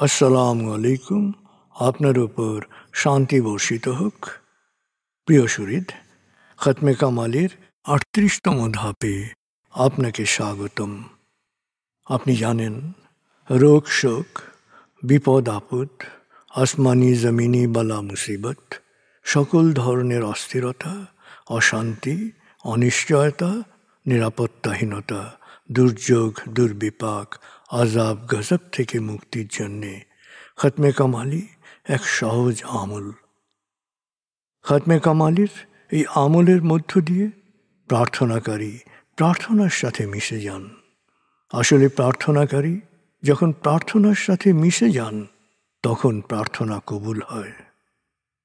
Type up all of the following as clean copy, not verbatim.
আসসালামু আলাইকুম। আপনার উপর শান্তি বর্ষিত হোক। প্রিয় শরীদ, খতমে কামালের ৩৮তম ধাপে আপনাকে স্বাগতম। আপনি জানেন, রোগ শোক, বিপদ আপদ, আসমানি জমিনি বালা মুসিবত, সকল ধরনের অস্থিরতা, অশান্তি, অনিশ্চয়তা, নিরাপত্তাহীনতা, দুর্যোগ, দুর্বিপাক, আজাব গজব থেকে মুক্তির জন্যে খতমে কামালি এক সহজ আমল। খতমে কামালির এই আমলের মধ্য দিয়ে প্রার্থনাকারী প্রার্থনার সাথে মিশে যান। আসলে প্রার্থনাকারী যখন প্রার্থনার সাথে মিশে যান, তখন প্রার্থনা কবুল হয়।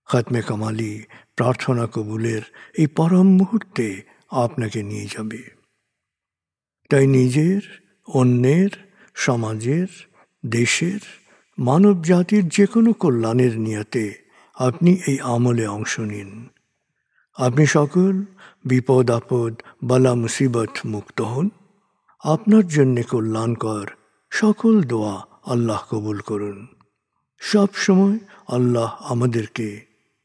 খতমে কামালি প্রার্থনা কবুলের এই পরম মুহূর্তে আপনাকে নিয়ে যাবে। তাই নিজের, অন্যের, সমাজের, দেশের, মানব জাতির যে কোনো কল্যাণের নিয়তে আপনি এই আমলে অংশ নিন। আপনি সকল বিপদ আপদ, বালা মুসিবত মুক্ত হন। আপনার জন্যে কল্যাণকর সকল দোয়া আল্লাহ কবুল করুন। সব সময় আল্লাহ আমাদেরকে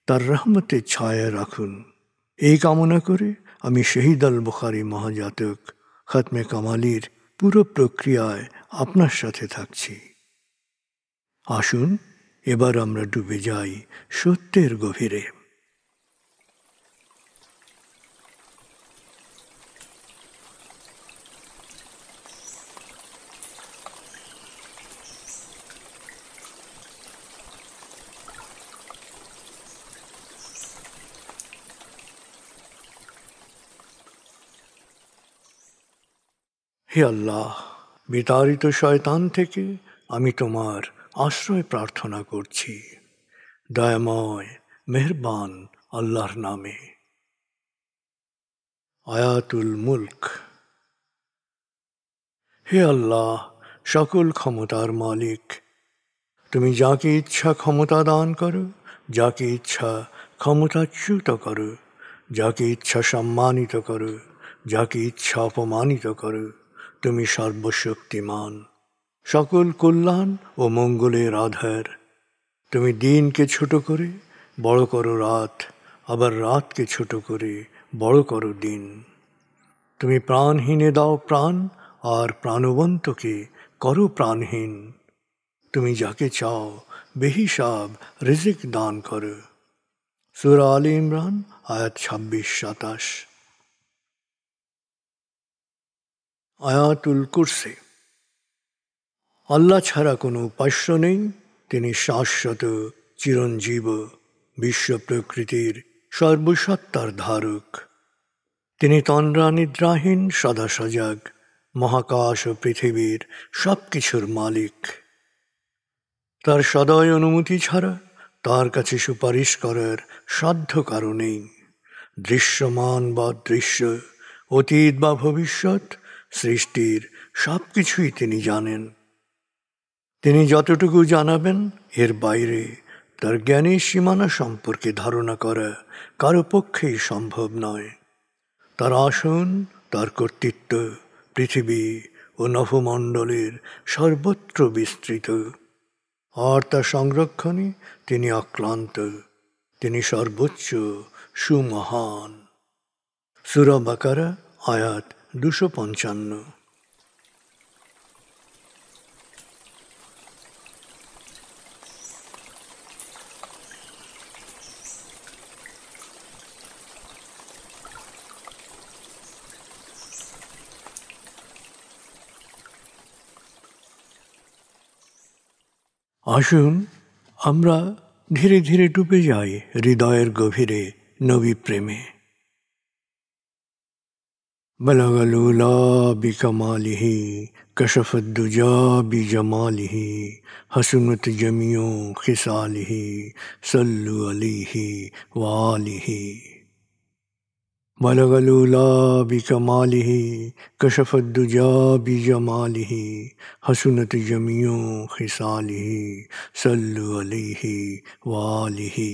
তার রহমতের ছায়ায় রাখুন। এই কামনা করে আমি শহীদ আল বুখারী মহাজাতক খতমে কামালির পুরো প্রক্রিয়ায় আপনার সাথে থাকছি। আসুন এবার আমরা ডুবে যাই সত্যের গভীরে। হে আল্লাহ, বিতাড়িত শয়তান থেকে আমি তোমার আশ্রয় প্রার্থনা করছি। দয়াময় মেহেরবান আল্লাহর নামে। আয়াতুল মুলক। হে আল্লাহ, সকল ক্ষমতার মালিক, তুমি যাকে ইচ্ছা ক্ষমতা দান করো, যাকে ইচ্ছা ক্ষমতাচ্যুত করো, যাকে ইচ্ছা সম্মানিত করো, যাকে ইচ্ছা অপমানিত করো। তুমি সর্বশক্তিমান, সকল কল্যাণ ও মঙ্গলের আধার। তুমি দিনকে ছোট করে বড় করো রাত, আবার রাতকে ছোট করে বড় করো দিন। তুমি প্রাণহীনে দাও প্রাণ, আর প্রাণবন্তকে করো প্রাণহীন। তুমি যাকে চাও বেহিসাব রিজিক দান করো। সূরা আলে ইমরান আয়াত ২৬-২৭। আয়াতুল কুরসি। আল্লাহ ছাড়া কোনো উপাস্য নেই। তিনি শাশ্বত, চিরঞ্জীব, বিশ্ব প্রকৃতির সর্বসত্তার ধারক। তিনি তন্দ্রা নিদ্রাহীন, সদা সজাগ, মহাকাশ ও পৃথিবীর সব কিছুর মালিক। তার সদয় অনুমতি ছাড়া তার কাছে সুপারিশ করার সাধ্য কারো নেই। দৃশ্যমান বা দৃশ্য, অতীত বা ভবিষ্যৎ, সৃষ্টির সব কিছুই তিনি জানেন। তিনি যতটুকু জানাবেন, এর বাইরে তার জ্ঞানের সীমানা সম্পর্কে ধারণা করা কারো পক্ষেই সম্ভব নয়। তার আসন, তার কর্তৃত্ব পৃথিবী ও নভমণ্ডলের সর্বত্র বিস্তৃত, আর তার সংরক্ষণে তিনি অক্লান্ত। তিনি সর্বোচ্চ, সুমহান। সূরা বাকারা আয়াত ২৫৫। আসুন আমরা ধীরে ধীরে ডুবে যাই হৃদয়ের গভীরে নবী প্রেমে। বলগল উলা বিকমালিহি, কশফত দুজা বিজমালিহি, হসনত জমিও খিসালিহি, সল্লু আলাইহি ওয়ালিহি। বলগল উলা বিকমালিহি, কশফত দুজা বিজমালিহি, হসনত জমিও খিসালিহি, সল্লু আলাইহি ওয়ালিহি।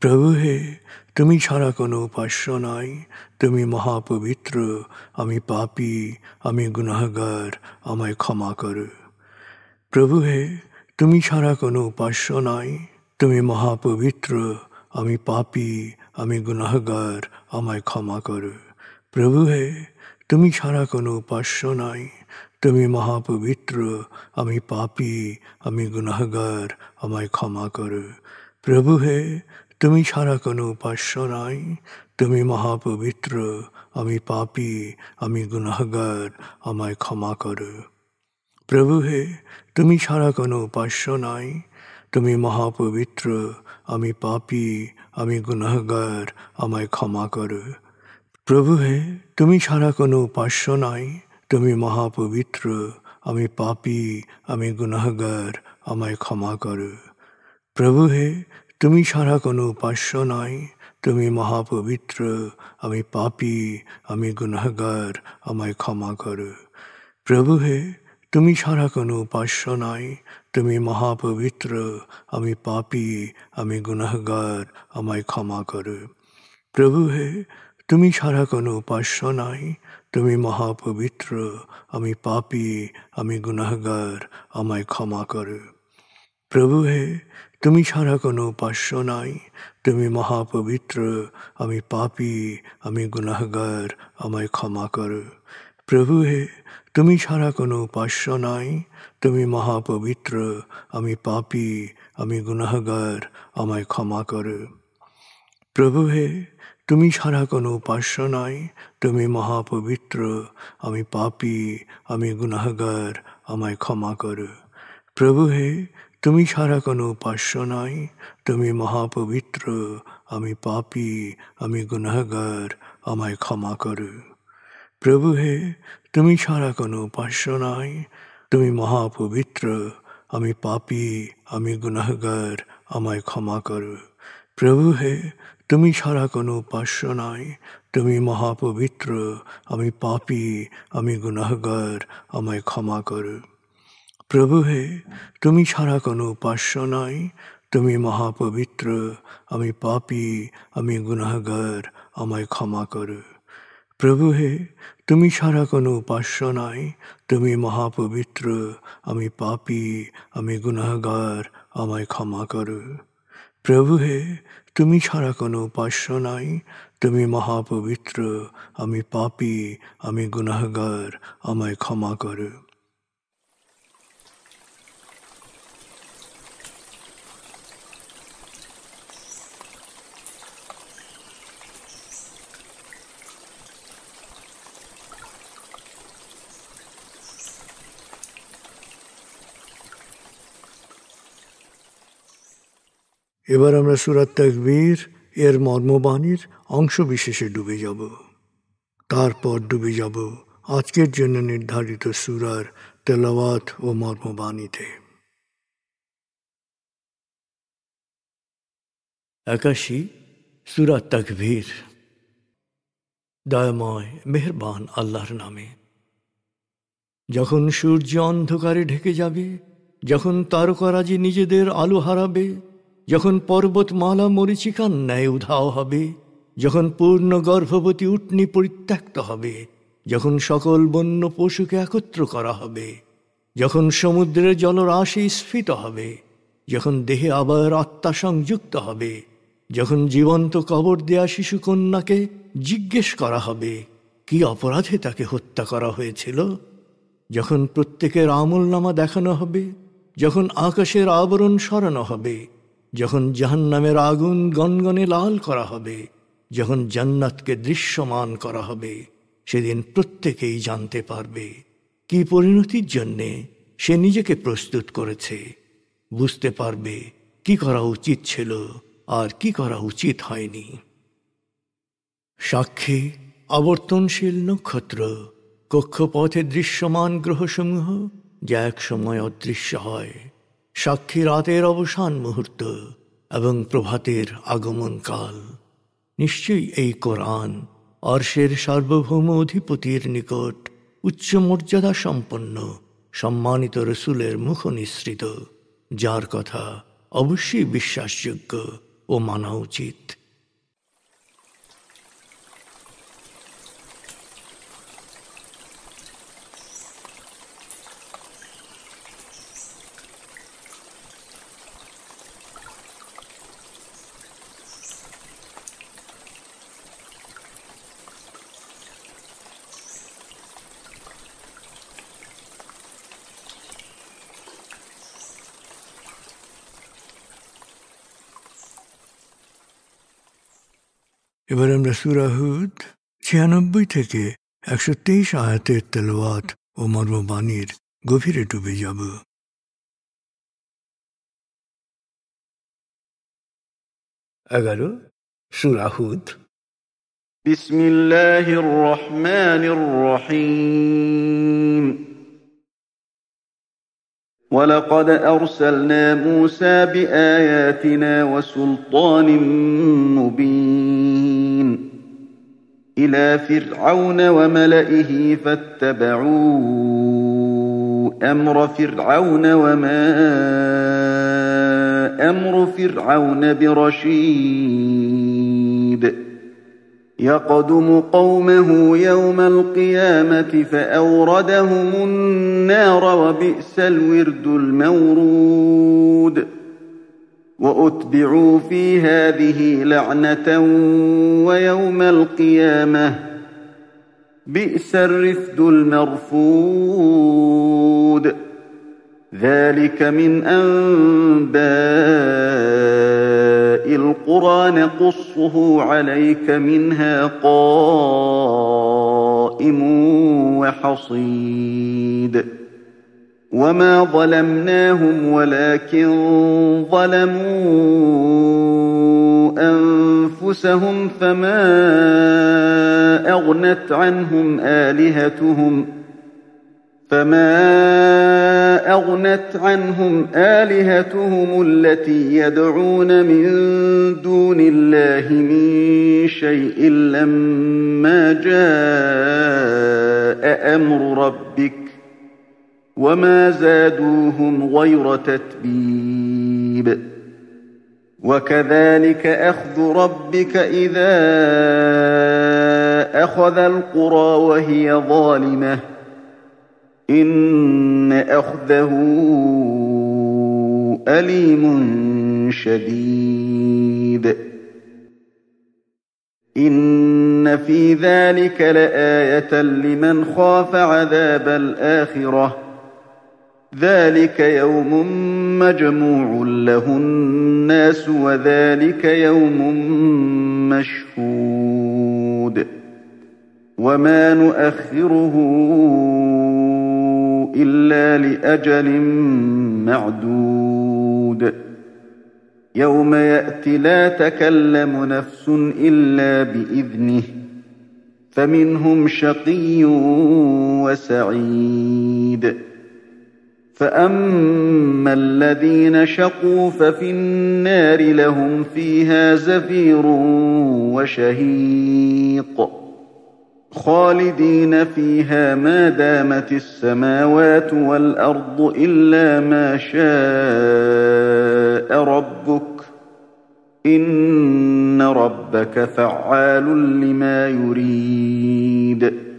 প্রভু হে, তুমি ছাড়া কোনো উপাস্য নাই, তুমি মহাপবিত্র, আমি পাপী, আমি গুনাহগার, আমায় ক্ষমা করো। প্রভু হে, তুমি ছাড়া কোনো উপাস্য নাই, তুমি মহাপবিত্র, আমি পাপী, আমি গুনাহগার, আমায় ক্ষমা করো। প্রভু হে, তুমি ছাড়া কোনো উপাস্য নাই, তুমি মহাপবিত্র, আমি পাপী, আমি গুনাহগার, আমায় ক্ষমা করো। প্রভু হে, তুমি ছাড়া কোনো উপাস্য নাই, তুমি মহাপবিত্র, আমি পাপী, আমি গুনাহগার, আমায় ক্ষমা করো। প্রভু হে, তুমি ছাড়া কোনো উপাস্য নাই, তুমি মহাপবিত্র, আমি পাপী, আমি গুনাহগার, আমায় ক্ষমা করো। প্রভু হে, তুমি ছাড়া কোনো উপাস্য নাই, তুমি মহাপবিত্র, আমি পাপী, আমি গুনাহগার, আমায় ক্ষমা করো। প্রভু হে, তুমি ছাড়া কোনো উপাস্য নাই, তুমি মহাপবিত্র, আমি পাপী, আমি গুনাহগার, আমায় ক্ষমা করো। প্রভু হে, তুমি ছাড়া কোনো উপাস্য নাই, তুমি মহাপবিত্র, আমি পাপী, আমি গুনাহগার, আমায় ক্ষমা করো। প্রভু হে, তুমি ছাড়া কোনো উপাস্য নাই, তুমি মহাপবিত্র, আমি পাপী, আমি গুনাহগার, আমায় ক্ষমা করো। প্রভু হে, তুমি ছাড়া কোনো উপাস্য নাই, তুমি মহাপবিত্র, আমি পাপী, আমি গুনাহগার, আমায় ক্ষমা করো। প্রভু হে, তুমি ছাড়া কোনো উপাস্য নাই, তুমি মহাপবিত্র, আমি পাপী, আমি গুনাহগার, আমায় ক্ষমা করো। প্রভু হে, তুমি ছাড়া কোনো উপাস্য নাই, তুমি মহাপবিত্র, আমি পাপী, আমি গুনাহগার, আমায় ক্ষমা করো। প্রভু হে, তুমি ছাড়া কোনো উপাস্য নাই, তুমি মহাপবিত্র, আমি পাপী, আমি গুনাহগার, আমায় ক্ষমা করো। প্রভু হে, তুমি ছাড়া কোনো উপাস্য নাই, তুমি মহাপবিত্র, আমি পাপী, আমি গুনাহগার, আমায় ক্ষমা করো। প্রভু হে, তুমি ছাড়া কোনো উপাস্য নাই, তুমি মহাপবিত্র, আমি পাপী, আমি গুনাহগার, আমায় ক্ষমা করো। প্রভু হে, তুমি ছাড়া কোনো উপাস্য নাই, তুমি মহাপবিত্র, আমি পাপী, আমি গুনাহগার, আমায় ক্ষমা করো। প্রভু হে, তুমি ছাড়া কোনো উপাস্য নাই, তুমি মহাপবিত্র, আমি পাপী, আমি গুনাহগার, আমায় ক্ষমা করো। প্রভু হে, তুমি ছাড়া কোনো উপাস্য নাই, তুমি মহাপবিত্র, আমি পাপী, আমি গুনাহগার, আমায় ক্ষমা করো। এবার আমরা সূরা তাকবীর এর মর্মবাণীর অংশ বিশেষে ডুবে যাব। তারপর ডুবে যাব আজকের জন্য নির্ধারিত সূরার তেলাওয়াত ও মর্মবাণীতে। 81 সূরা তাকবীর। দয়াময় মেহেরবান আল্লাহর নামে। যখন সূর্য অন্ধকারে ঢেকে যাবে, যখন তারকারাজি নিজেদের আলো হারাবে, যখন পর্বতমালা মরীচিকার ন্যায় উধাও হবে, যখন পূর্ণ গর্ভবতী উটনী পরিত্যক্ত হবে, যখন সকল বন্য পশুকে একত্র করা হবে, যখন সমুদ্রের জলরাশি স্ফীত হবে, যখন দেহে আবার আত্মা সংযুক্ত হবে, যখন জীবন্ত কবর দেয়া শিশুকন্যাকে জিজ্ঞেস করা হবে কি অপরাধে তাকে হত্যা করা হয়েছিল, যখন প্রত্যেকের আমলনামা দেখানো হবে, যখন আকাশের আবরণ সরানো হবে, যখন জাহান্নামের আগুন গনগনে লাল করা হবে, যখন জান্নাতকে দৃশ্যমান করা হবে, সেদিন প্রত্যেকেই জানতে পারবে কি পরিণতির জন্যে সে নিজেকে প্রস্তুত করেছে, বুঝতে পারবে কি করা উচিত ছিল আর কি করা উচিত হয়নি। সাক্ষী আবর্তনশীল নক্ষত্র, কক্ষপথে দৃশ্যমান গ্রহসমূহ যা এক সময় অদৃশ্য হয়, সাক্ষী রাতের অবসান মুহূর্ত এবং প্রভাতের আগমন কাল। নিশ্চয়ই এই কোরআন আরশের সার্বভৌম অধিপতির নিকট উচ্চ মর্যাদা সম্পন্ন সম্মানিত রসুলের মুখ নিঃসৃত, যার কথা অবশ্যই বিশ্বাসযোগ্য ও ও মানা উচিত। এবার আমরা সূরা হুদ 96 থেকে 123 আয়াতের তেলাওয়াত ও মর্মবাণীর গভীরে ডুবে যাব। 11 সূরা হুদ। বিসমিল্লাহির রহমানির রহিম। ولقد أرسلنا موسى بآياتنا وسلطان مبين إلى فرعون وملئه فاتبعوا أمر فرعون وما أمر فرعون برشيد يقدم قومه يوم القيامة فأوردهم النار وبئس الورد المورود وأتبعوا في هذه لعنة ويوم القيامة بئس الرفد المرفود ذلك من أنباء القرى نقصه عليك منها قائم وحصيد وما ظلمناهم ولكن ظلموا أنفسهم فما أغنت عنهم آلهتهم التي يدعون من دون الله من شيء لما جاء أمر ربك وما زادوهم غير تتبيب وكذلك أخذ ربك إذا أخذ القرى وهي ظالمة إن أخذه أليم شديد إن في ذلك لآية لمن خاف عذاب الآخرة ذلك يوم مجموع له الناس وذلك يوم مشهود وما نؤخره إلا لأجل معدود يوم يأتي لا تكلم نفس إلا بإذنه فمنهم شقي وسعيد فأما الذين شقوا ففي النار لهم فيها زفير وشهيق خالدين فيها ما دامت السماوات والأرض إلا ما شاء ربك إن ربك فعال لما يريد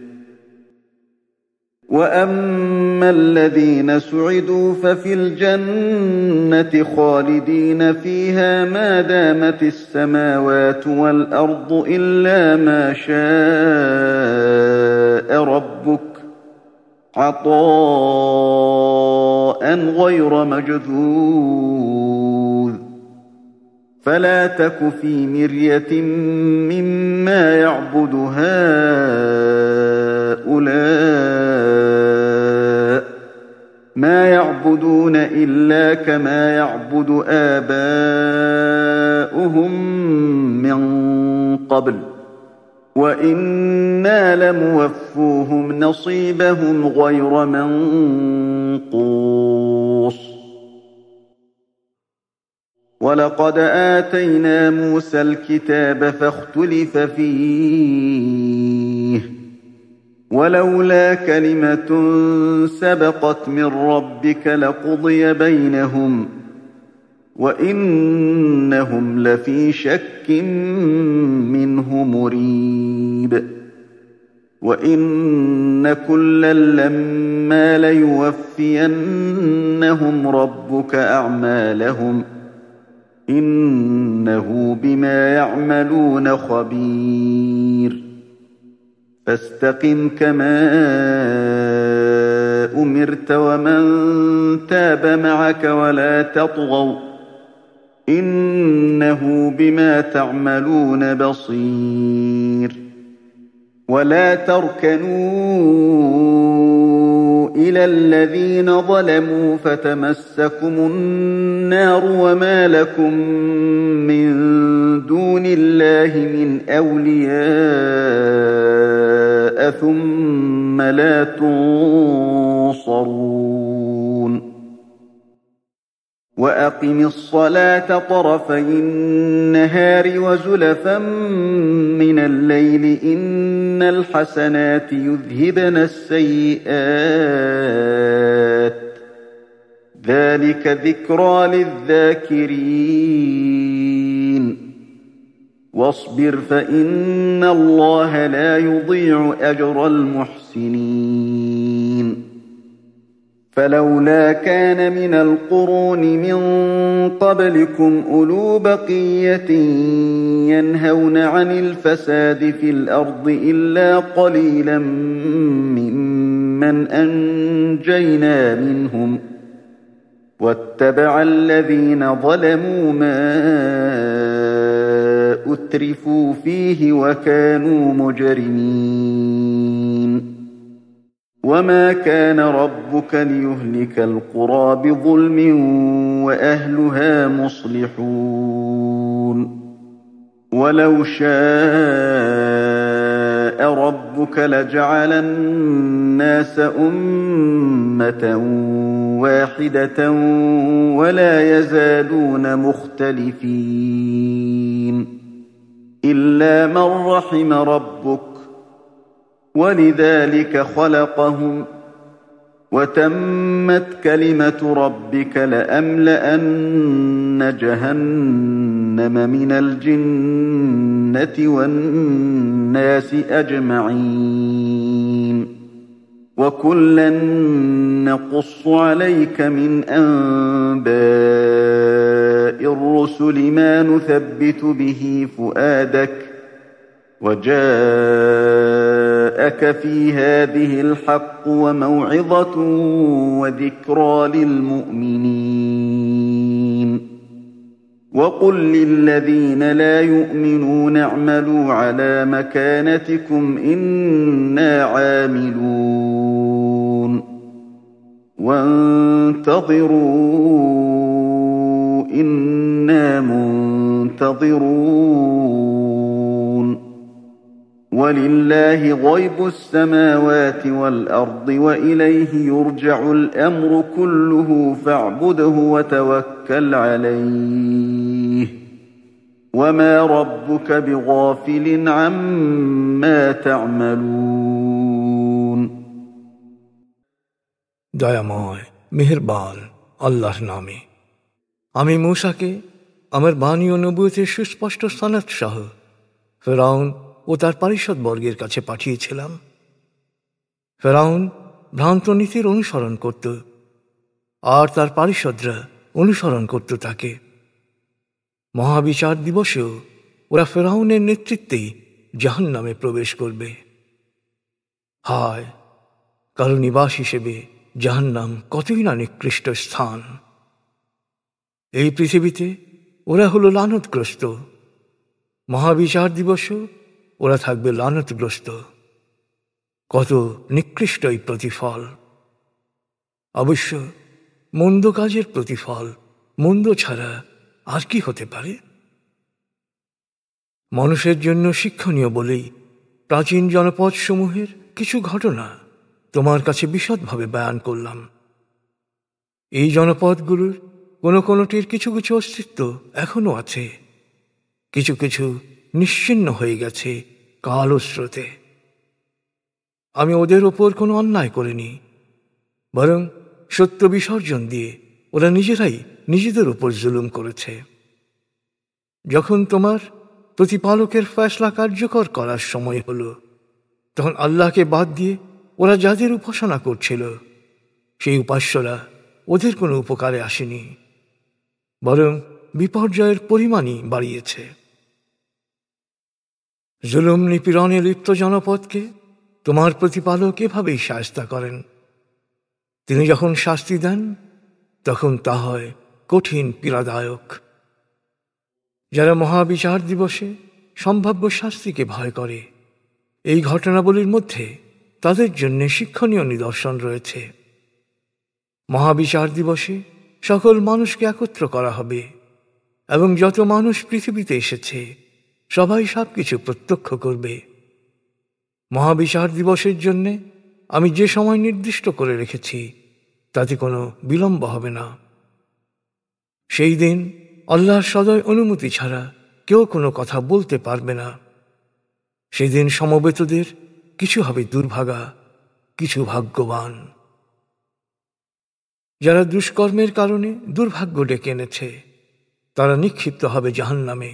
وأما الذين سعدوا ففي الجنة خالدين فيها ما دامت السماوات والأرض إلا ما شاء ربك عطاء غير مجذوذ فلا تك في مرية مما يعبد هؤلاء ما يعبدون إلا كما يعبد آباؤهم من قبل وإنا لموفوهم نصيبهم غير منقوص ولقد آتينا موسى الكتاب فاختلف فيه ولولا كلمة سبقت من ربك لقضي بينهم وإنهم لفي شك منه مريب وإن كلا لما ليوفينهم ربك أعمالهم إنه بما يعملون خبير فاستقم كما أمرت ومن تاب معك ولا تطغوا إنه بما تعملون بصير ولا تركنوا إلى الذين ظلموا فتمسكم النار وما لكم من دون الله من أولياء ثم لا تنصرون وأقم الصلاة طرفي النهار وزلفا من الليل إن الحسنات يذهبن السيئات ذلك ذكرى للذاكرين واصبر فإن الله لا يضيع أجر المحسنين فلولا كان من القرون من قبلكم أولو بقية ينهون عن الفساد في الأرض إلا قليلا ممن أنجينا منهم واتبع الذين ظلموا ما أترفوا فيه وكانوا مجرمين وما كان ربك ليهلك القرى بظلم وأهلها مصلحون ولو شاء ربك لجعل الناس أمة واحدة ولا يزالون مختلفين إلا من رحم ربك ولذلك خلقهم وتمت كلمة ربك لأملأن جهنم من الجنة والناس أجمعين وكلا نقص عليك من أنباء الرسل ما نثبت به فؤادك وجاءك في هذه الحق وموعظة وذكرى للمؤمنين وقل للذين لا يؤمنون اعملوا على مكانتكم إنا عاملون وانتظروا إنا منتظرون ولله غيب السماوات والأرض وإليه يرجع الأمر كله فاعبده وتوكل عليه وما ربك بغافل عما تعملون দয়াময় মেহেরবান আল্লাহর নামে আমি মূসাকে আমার বাণী ও নবুয়তের সুস্পষ্ট সনদ সহ ফেরাউন ও তার পারিষদবর্গের কাছে পাঠিয়েছিলাম। ফেরাউন ভ্রান্ত নীতির অনুসরণ করত আর তার পারিষদরা অনুসরণ করত তাকে। মহাবিচার দিবসেও ওরা ফেরাউনের নেতৃত্বেই জাহান্নামে প্রবেশ করবে। হায়, কারো নিবাস হিসেবে জাহান্নাম কতই না নিকৃষ্ট স্থান। এই পৃথিবীতে ওরা হলো লানতগ্রস্ত, মহাবিচার দিবসও ওরা থাকবে লানতগ্রস্ত। কত নিকৃষ্ট এই প্রতিফল! অবশ্য মন্দ কাজের প্রতিফল মন্দ ছাড়া আর কি হতে পারে? মানুষের জন্য শিক্ষণীয় বলেই প্রাচীন জনপদসমূহের কিছু ঘটনা তোমার কাছে বিশদভাবে বয়ান করলাম। এই জনপদগুলোর কোনো কোনোটির কিছু কিছু অস্তিত্ব এখনও আছে, কিছু কিছু নিশ্চিহ্ন হয়ে গেছে কালো স্রোতে। আমি ওদের ওপর কোনো অন্যায় করিনি, বরং সত্য বিসর্জন দিয়ে ওরা নিজেরাই নিজেদের উপর জুলুম করেছে। যখন তোমার প্রতিপালকের ফয়সলা কার্যকর করার সময় হলো, তখন আল্লাহকে বাদ দিয়ে ওরা যাদের উপাসনা করছিল, সেই উপাস্যরা ওদের কোনো উপকারে আসেনি, বরং বিপর্যয়ের পরিমাণই বাড়িয়েছে। জুলুম নিপীড়নে লিপ্ত জনপদকে তোমার প্রতিপালক এভাবেই শাস্তি করেন। তিনি যখন শাস্তি দেন তখন তা হয় কঠিন পীড়াদায়ক। যারা মহাবিচার দিবসে সম্ভাব্য শাস্তিকে ভয় করে, এই ঘটনাবলীর মধ্যে তাদের জন্য শিক্ষণীয় নিদর্শন রয়েছে। মহাবিচার দিবসে সকল মানুষকে একত্র করা হবে এবং যত মানুষ পৃথিবীতে এসেছে সবাই সবকিছু প্রত্যক্ষ করবে। মহাবিচার দিবসের জন্য আমি যে সময় নির্দিষ্ট করে রেখেছি তাতে কোনো বিলম্ব হবে না। সেই দিন আল্লাহর সদয় অনুমতি ছাড়া কেউ কোনো কথা বলতে পারবে না। সেদিন সমবেতদের কিছু হবে দুর্ভাগা, কিছু ভাগ্যবান। যারা দুষ্কর্মের কারণে দুর্ভাগ্য ডেকে এনেছে তারা নিক্ষিপ্ত হবে জাহান্নামে।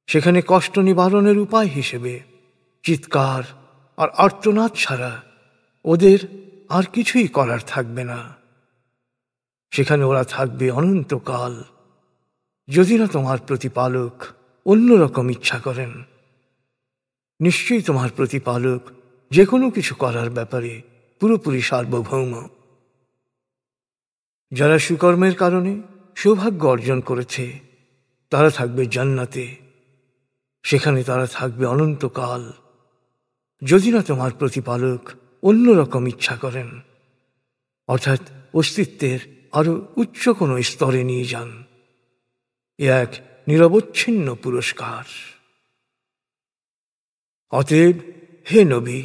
সেখানে কষ্ট নিবারণের উপায় হিসেবে চিৎকার আর আর্তনাদ ছাড়া ওদের আর কিছুই করার থাকবে না। সেখানে ওরা থাকবে অনন্তকাল, যদি না তোমার প্রতিপালক অন্যরকম ইচ্ছা করেন। নিশ্চয়ই তোমার প্রতিপালক যে কোনো কিছু করার ব্যাপারে পুরোপুরি সার্বভৌম। যারা সুকর্মের কারণে সৌভাগ্য অর্জন করেছে তারা থাকবে জান্নাতে। সেখানে তারা থাকবে অনন্তকাল, যদি না তোমার প্রতিপালক অন্যরকম ইচ্ছা করেন, অর্থাৎ অস্তিত্বের আরো উচ্চ কোনো স্তরে নিয়ে যান। এ এক নিরবচ্ছিন্ন পুরস্কার। অতএব হে নবী,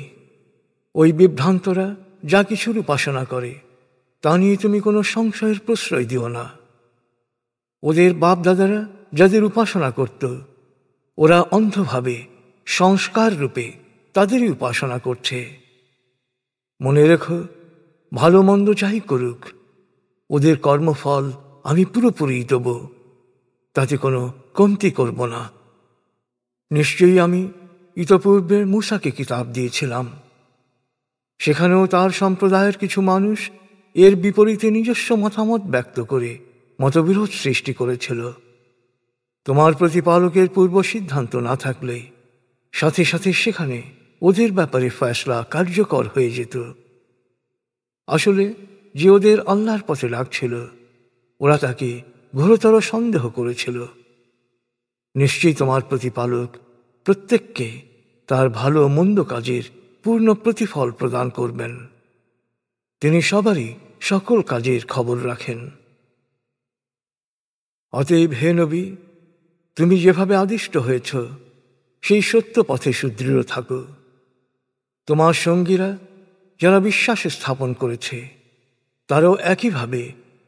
ওই বিভ্রান্তরা যা কিছুর উপাসনা করে তা নিয়ে তুমি কোনো সংশয়ের প্রশ্রয় দিও না। ওদের বাপ দাদারা যাদের উপাসনা করত ওরা অন্ধভাবে সংস্কার রূপে তাদেরই উপাসনা করছে। মনে রেখো, ভালো মন্দ যাই করুক ওদের কর্মফল আমি পুরোপুরি দেব, তাতে কোনো কমতি করব না। নিশ্চয়ই আমি ইতপূর্বে মূসাকে কিতাব দিয়েছিলাম। সেখানেও তার সম্প্রদায়ের কিছু মানুষ এর বিপরীতে নিজস্ব মতামত ব্যক্ত করে মতবিরোধ সৃষ্টি করেছিল। তোমার প্রতিপালকের পূর্ব সিদ্ধান্ত না থাকলে সাথে সাথে সেখানে ওদের ব্যাপারে ফয়সলা কার্যকর হয়ে যেত। আসলে যে ওদের আল্লাহর পথে লাগছিল ওরা তাকে ঘোরতর সন্দেহ করেছিল। নিশ্চয়ই তোমার প্রতিপালক প্রত্যেককে তার ভালো মন্দ কাজের পূর্ণ প্রতিফল প্রদান করবেন। তিনি সবারই সকল কাজের খবর রাখেন। অতএব হে নবী, তুমি যেভাবে আদিষ্ট হয়েছ সেই সত্য পথে সুদৃঢ় থাকো। তোমার সঙ্গীরা যারা বিশ্বাস স্থাপন করেছে তারাও একইভাবে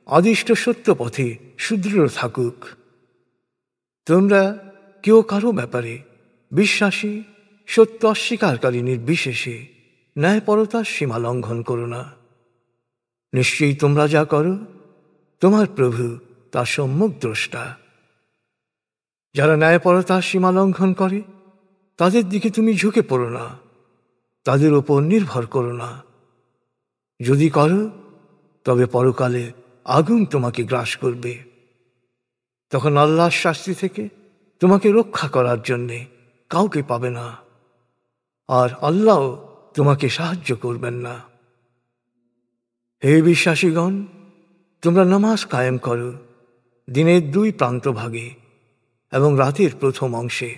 আদিষ্ট সত্য পথে সুদৃঢ় থাকুক। তোমরা কেউ কারো ব্যাপারে বিশ্বাসী সত্য অস্বীকারী নির্বিশেষে ন্যায়পরতার সীমা লঙ্ঘন করো না। নিশ্চয়ই তোমরা যা করো তোমার প্রভু তা সম্যক দ্রষ্টা। যারা ন্যায়পরতার সীমা লঙ্ঘন করে তাদের দিকে তুমি ঝুঁকে পড়ো না, তাদের ওপর নির্ভর করো না। যদি করো তবে পরকালে আগুন তোমাকে গ্রাস করবে। তখন আল্লাহর শাস্তি থেকে তোমাকে রক্ষা করার জন্যে কাউকে পাবে না, আর আল্লাহ তোমাকে সাহায্য করবেন না। হে বিশ্বাসীগণ, তোমরা নামাজ কায়েম করো দিনের 2 প্রান্ত ভাগে এবং রাতের প্রথম অংশে।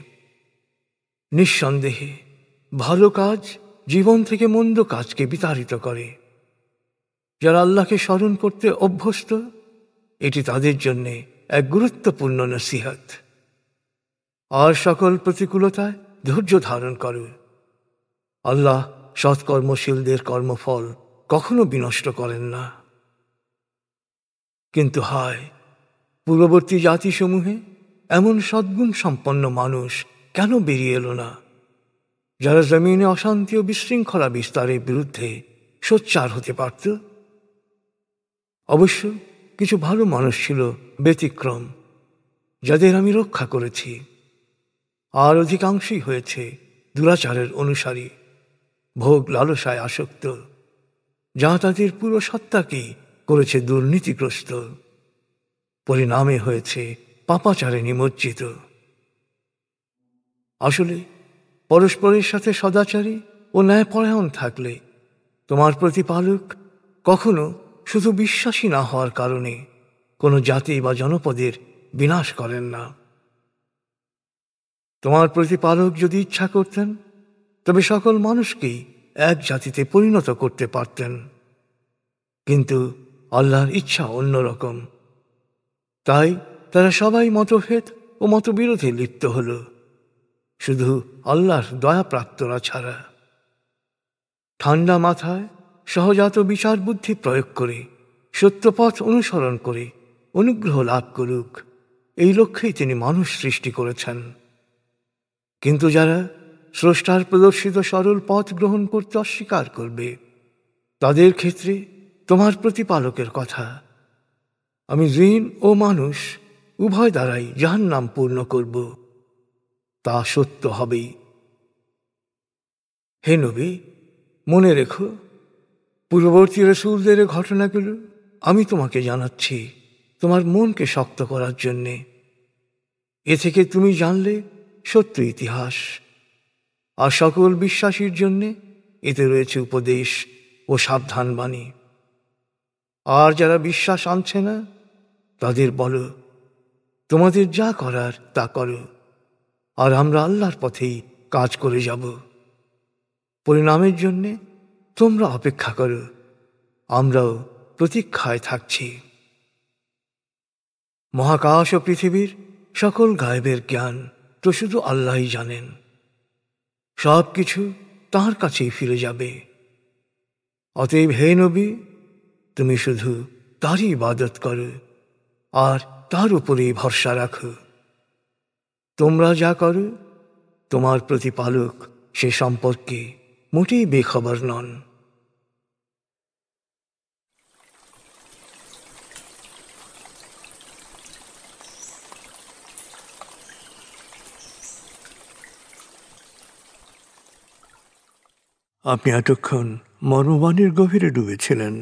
নিঃসন্দেহে ভালো কাজ জীবন থেকে মন্দ কাজকে বিতাড়িত করে। যারা আল্লাহকে স্মরণ করতে অভ্যস্ত এটি তাদের জন্য এক গুরুত্বপূর্ণ নসিহত। আর সকল প্রতিকূলতায় ধৈর্য ধারণ করো। আল্লাহ সৎকর্মশীলদের কর্মফল কখনো বিনষ্ট করেন না। কিন্তু হায়, পূর্ববর্তী জাতিসমূহে এমন সদ্গুণ সম্পন্ন মানুষ কেন বেরিয়ে এলো না, যারা জমিনে অশান্তি ও বিশৃঙ্খলা বিস্তারের বিরুদ্ধে সোচ্চার হতে পারত? অবশ্য কিছু ভালো মানুষ ছিল ব্যতিক্রম, যাদের আমি রক্ষা করেছি। আর অধিকাংশই হয়েছে দুরাচারের অনুসারী, ভোগ লালসায় আসক্ত, যা তাদের পুরো সত্তাকেই করেছে দুর্নীতিগ্রস্ত। পরিণামে হয়েছে পাপাচারে নিমজ্জিত। আসলে পরস্পরের সাথে সদাচারী ও ন্যায়পরায়ণ থাকলে তোমার প্রতিপালক কখনো শুধু বিশ্বাসী না হওয়ার কারণে কোনো জাতি বা জনপদের বিনাশ করেন না। তোমার প্রতিপালক যদি ইচ্ছা করতেন তবে সকল মানুষকেই এক জাতিতে পরিণত করতে পারতেন, কিন্তু আল্লাহর ইচ্ছা অন্যরকম। তাই তারা সবাই মতভেদ ও মতবিরোধে লিপ্ত হল, শুধু আল্লাহর দয়াপ্রাপ্তরা ছাড়া। ঠান্ডা মাথায় সহজাত বিচার বুদ্ধি প্রয়োগ করে সত্যপথ অনুসরণ করে অনুগ্রহ লাভ করুক, এই লক্ষ্যেই তিনি মানুষ সৃষ্টি করেছেন। কিন্তু যারা স্রষ্টার প্রদর্শিত সরল পথ গ্রহণ করতে অস্বীকার করবে, তাদের ক্ষেত্রে তোমার প্রতিপালকের কথা, আমি জিন ও মানুষ উভয় দ্বারাই জাহান্নাম পূর্ণ করব, তা সত্য হবেই। হে নবী, মনে রেখো, পূর্ববর্তী রাসূলদের ঘটনাগুলো আমি তোমাকে জানাচ্ছি তোমার মনকে শক্ত করার জন্যে। এ থেকে তুমি জানলে সত্য ইতিহাস, আর সকল বিশ্বাসীর জন্যে এতে রয়েছে উপদেশ ও সাবধানবাণী। আর যারা বিশ্বাস আনছে না, তাদের বলো, তোমাদের যা করার তা করো, আর আমরা আল্লাহর পথেই কাজ করে যাব। পরিণামের জন্যে তোমরা অপেক্ষা করো, আমরাও প্রতীক্ষায় থাকছি। মহাকাশ ও পৃথিবীর সকল গায়েবের জ্ঞান তো শুধু আল্লাহই জানেন। সব কিছু তাঁর কাছেই ফিরে যাবে। অতএব হে নবী, তুমি শুধু তারই ইবাদত করো আর তার উপরেই ভরসা রাখো। তোমরা যা করো, তোমার প্রতিপালক সে সম্পর্কে মোটেই বেখবর নন। আপনি এতক্ষণ মর্মবাণীর গভীরে ডুবেছিলেন।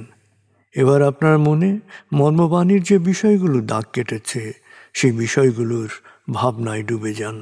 এবার আপনার মনে মর্মবাণীর যে বিষয়গুলো দাগ কেটেছে, সেই বিষয়গুলোর ভাবনায় ডুবে যান।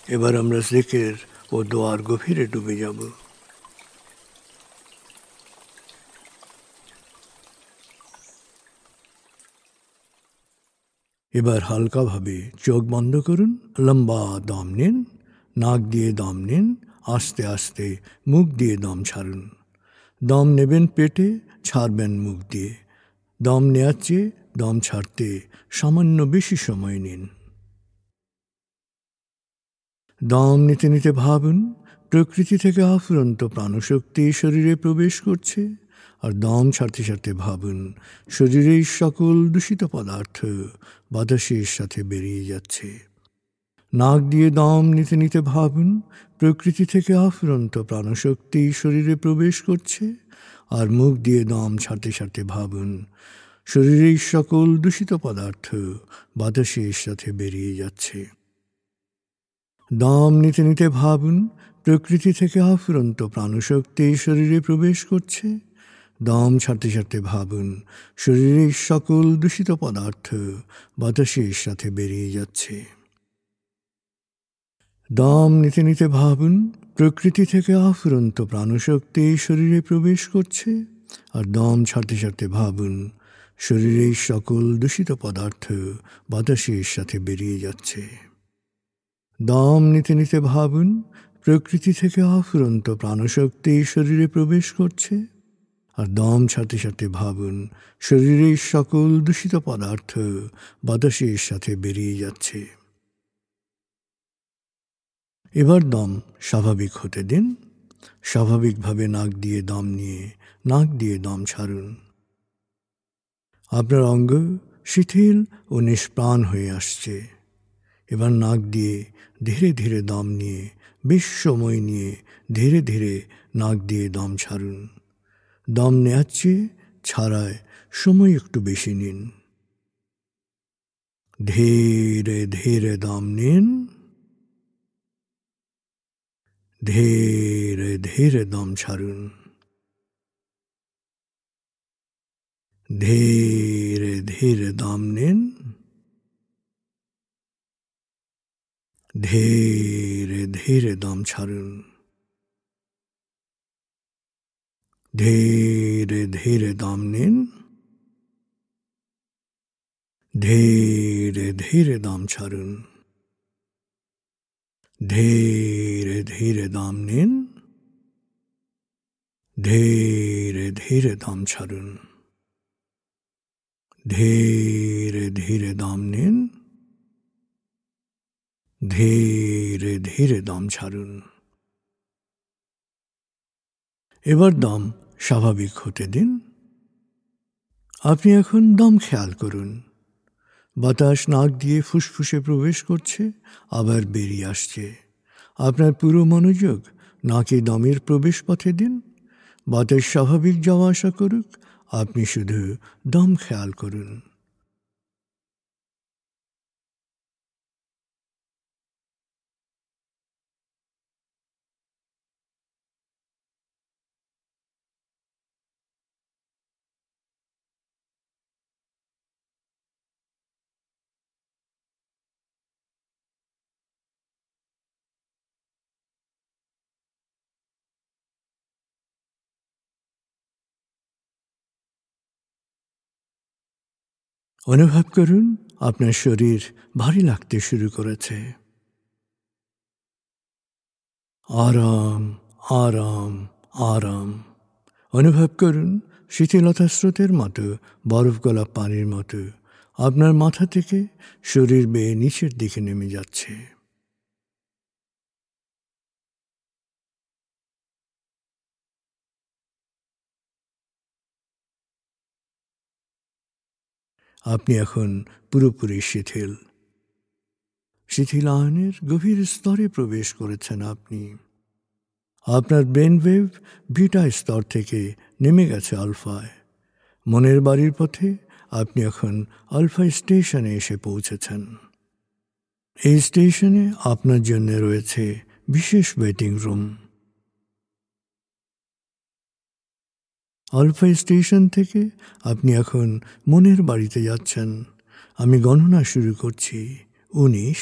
এবার আমরা জিকির ও দোয়ার গভীরে ডুবে যাব। এবার হালকাভাবে চোখ বন্ধ করুন, লম্বা দম নিন, নাক দিয়ে দম নিন, আস্তে আস্তে মুখ দিয়ে দম ছাড়ুন। দম নেবেন পেটে, ছাড়বেন মুখ দিয়ে। দম নেওয়ার চেয়ে দম ছাড়তে সামান্য বেশি সময় নিন। দম নিতে নিতে ভাবুন প্রকৃতি থেকে আফুরন্ত প্রাণশক্তি শরীরে প্রবেশ করছে, আর দম ছাড়তে ছাড়তে ভাবুন শরীরের সকল দূষিত পদার্থ বাতাসের সাথে বেরিয়ে যাচ্ছে। নাক দিয়ে দম নিতে নিতে ভাবুন প্রকৃতি থেকে আফুরন্ত প্রাণশক্তি শরীরে প্রবেশ করছে, আর মুখ দিয়ে দম ছাড়তে ছাড়তে ভাবুন শরীরের সকল দূষিত পদার্থ বাতাসের সাথে বেরিয়ে যাচ্ছে। দম নিতে নিতে ভাবুন প্রকৃতি থেকে আফুরন্ত প্রাণশক্তি শরীরে প্রবেশ করছে। দম ছাড়তে ছাড়তে ভাবুন শরীরের সকল দূষিত পদার্থ বাতাসের সাথে বেরিয়ে যাচ্ছে। দম নিতে নিতে ভাবুন প্রকৃতি থেকে আফুরন্ত প্রাণশক্তি শরীরে প্রবেশ করছে, আর দম ছাড়তে ছাড়তে ভাবুন শরীরের সকল দূষিত পদার্থ বাতাসের সাথে বেরিয়ে যাচ্ছে। দম নিতে নিতে ভাবুন প্রকৃতি থেকে আফুরন্ত প্রাণশক্তি শরীরে প্রবেশ করছে, আর দম ছাড়তে ছাড়তে ভাবুন শরীরের সকল দূষিত পদার্থ বাতাসের সাথে বেরিয়ে যাচ্ছে। এবার দম স্বাভাবিক হতে দিন। স্বাভাবিকভাবে নাক দিয়ে দম নিয়ে নাক দিয়ে দম ছাড়ুন। আপনার অঙ্গ শিথিল ও নিষ্প্রাণ হয়ে আসছে। এবার নাক দিয়ে ধীরে ধীরে দম নিয়ে বেশ সময় নিয়ে ধীরে ধীরে নাক দিয়ে দম ছাড়ুন। দম নেওয়ার চেয়ে ছাড়ায় সময় একটু বেশি নিন। ধীরে ধীরে দম নিন, ধীরে ধীরে দম ছাড়ুন। ধীরে ধীরে দম নিন, ধীরে ধীরে দম ছাড়ুন। ধীরে ধীরে দম নিন, ধীরে ধীরে দম ছাড়ুন। ধীরে ধীরে দম নিন, ধীরে ধীরে দম ছাড়ুন। ধীরে ধীরে দম নিন, ধীরে ধীরে দম ছাড়ুন। এবার দম স্বাভাবিক হতে দিন। আপনি এখন দম খেয়াল করুন। বাতাস নাক দিয়ে ফুসফুসে প্রবেশ করছে, আবার বেরিয়ে আসছে। আপনার পুরো মনোযোগ নাকে দমের প্রবেশ পথে দিন। বাতাস স্বাভাবিক যাওয়া আসা করুক, আপনি শুধু দম খেয়াল করুন। অনুভব করুন আপনার শরীর ভারী লাগতে শুরু করেছে। আরাম আরাম আরাম অনুভব করুন শীতলতা স্রোতের মতো, বরফ গলা পানির মতো আপনার মাথা থেকে শরীর বেয়ে নিচের দিকে নেমে যাচ্ছে। আপনি এখন পুরোপুরি শিথিল। শিথিলায়নের গভীর স্তরে প্রবেশ করেছেন আপনি। আপনার ব্রেন ওয়েভ বিটা স্তর থেকে নেমে গেছে আলফায়। মনের বাড়ির পথে আপনি এখন আলফা স্টেশনে এসে পৌঁছেছেন। এই স্টেশনে আপনার জন্য রয়েছে বিশেষ ওয়েটিং রুম। আলফা স্টেশন থেকে আপনি এখন মনের বাড়িতে যাচ্ছেন। আমি গণনা শুরু করছি। 19,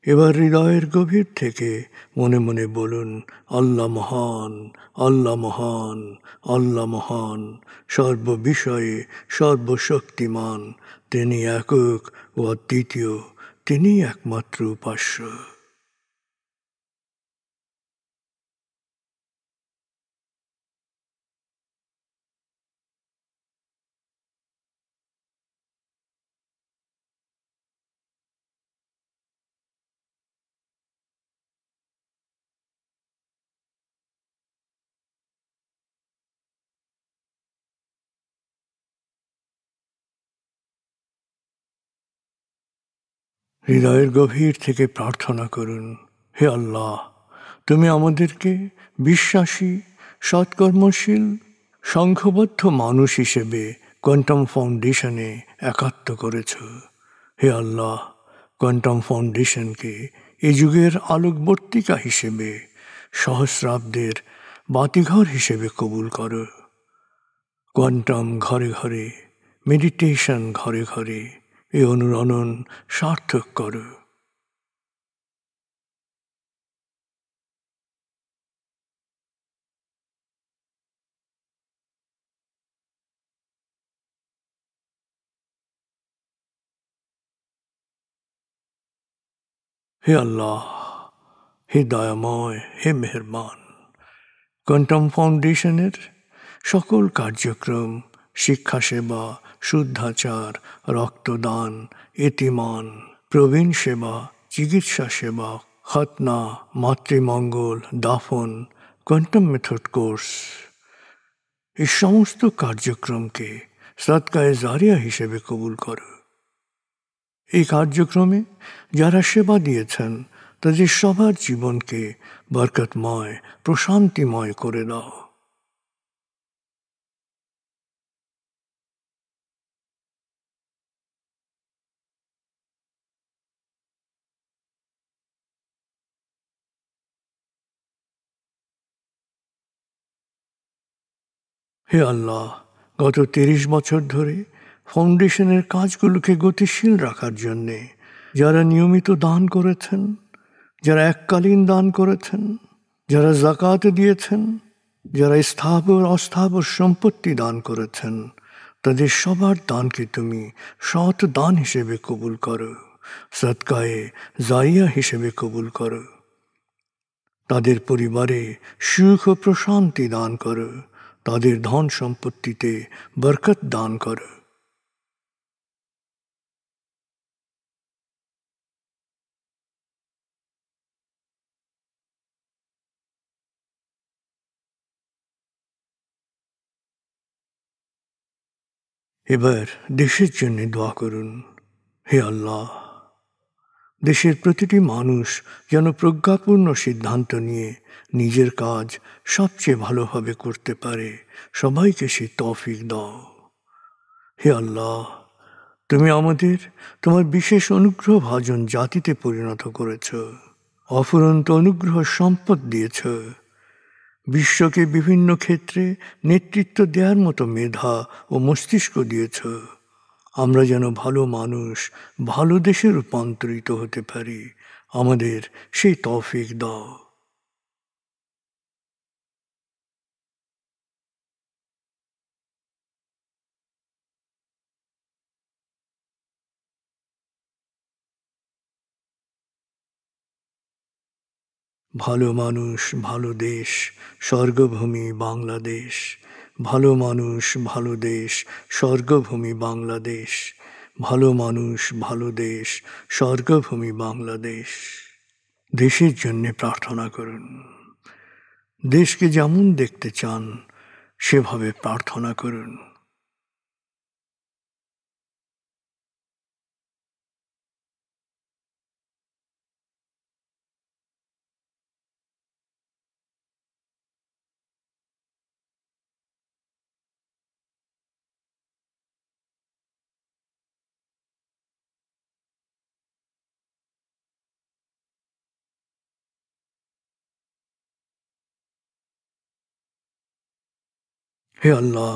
এবার হৃদয়ের গভীর থেকে মনে মনে বলুন, আল্লাহ মহান, আল্লাহ মহান, আল্লাহ মহান, সর্ববিষয়ে সর্বশক্তিমান, তিনি একক ও অদ্বিতীয়, তিনি একমাত্র উপাস্য। হৃদয়ের গভীর থেকে প্রার্থনা করুন, হে আল্লাহ, তুমি আমাদেরকে বিশ্বাসী, সৎকর্মশীল, সংঘবদ্ধ মানুষ হিসেবে কোয়ান্টাম ফাউন্ডেশনে একাত্ম করেছ। হে আল্লাহ, কোয়ান্টাম ফাউন্ডেশনকে এ যুগের আলোকবর্তিকা হিসেবে, সহস্রাব্দের বাতিঘর হিসেবে কবুল করো। কোয়ান্টাম ঘরে ঘরে, মেডিটেশন ঘরে ঘরে, এ অনুরণন সার্থক করো। হে আল্লাহ, হে দয়াময়, হে মেহেরবান, কোয়ান্টাম ফাউন্ডেশনের সকল কার্যক্রম, শিক্ষা সেবা, শুদ্ধাচার, রক্তদান, এতিমান, প্রবীণ সেবা, চিকিৎসা সেবা, খতনা, মাতৃমঙ্গল, দাফন, কোয়ান্টাম মেথড কোর্স, এই সমস্ত কার্যক্রমকে সদকায়ে জারিয়া হিসেবে কবুল করো। এই কার্যক্রমে যারা সেবা দিয়েছেন তাদের সবার জীবনকে বরকতময়, প্রশান্তিময় করে দাও। হে আল্লাহ, গত ৩০ বছর ধরে ফাউন্ডেশনের কাজগুলোকে গতিশীল রাখার জন্যে যারা নিয়মিত দান করেছেন, যারা এককালীন দান করেছেন, যারা জাকাত দিয়েছেন, যারা স্থাবর অস্থাবর সম্পত্তি দান করেছেন, তাদের সবার দানকে তুমি সৎ দান হিসেবে কবুল করো, সদকায়ে জারিয়া হিসেবে কবুল করো। তাদের পরিবারে সুখ ও প্রশান্তি দান করো, তাদের ধন সম্পত্তিতে বরকত দান করো। এবার দেশের জন্য দোয়া করুন, হে আল্লাহ, দেশের প্রতিটি মানুষ যেন প্রজ্ঞাপূর্ণ সিদ্ধান্ত নিয়ে নিজের কাজ সবচেয়ে ভালোভাবে করতে পারে, সবাইকে সে তৌফিক দাও। হে আল্লাহ, তুমি আমাদের তোমার বিশেষ অনুগ্রহ ভাজন জাতিতে পরিণত করেছ, অফুরন্ত অনুগ্রহ সম্পদ দিয়েছ, বিশ্বকে বিভিন্ন ক্ষেত্রে নেতৃত্ব দেওয়ার মতো মেধা ও মস্তিষ্ক দিয়েছ। আমরা যেন ভালো মানুষ, ভালো দেশে রূপান্তরিত হতে পারি, আমাদের সেই তৌফিক দাও। ভালো মানুষ, ভালো দেশ, স্বর্গভূমি বাংলাদেশ। ভালো মানুষ, ভালো দেশ, স্বর্গভূমি বাংলাদেশ। ভালো মানুষ, ভালো দেশ, স্বর্গভূমি বাংলাদেশ। দেশের জন্য প্রার্থনা করুন। দেশকে যেমন দেখতে চান সেভাবে প্রার্থনা করুন। হে আল্লাহ,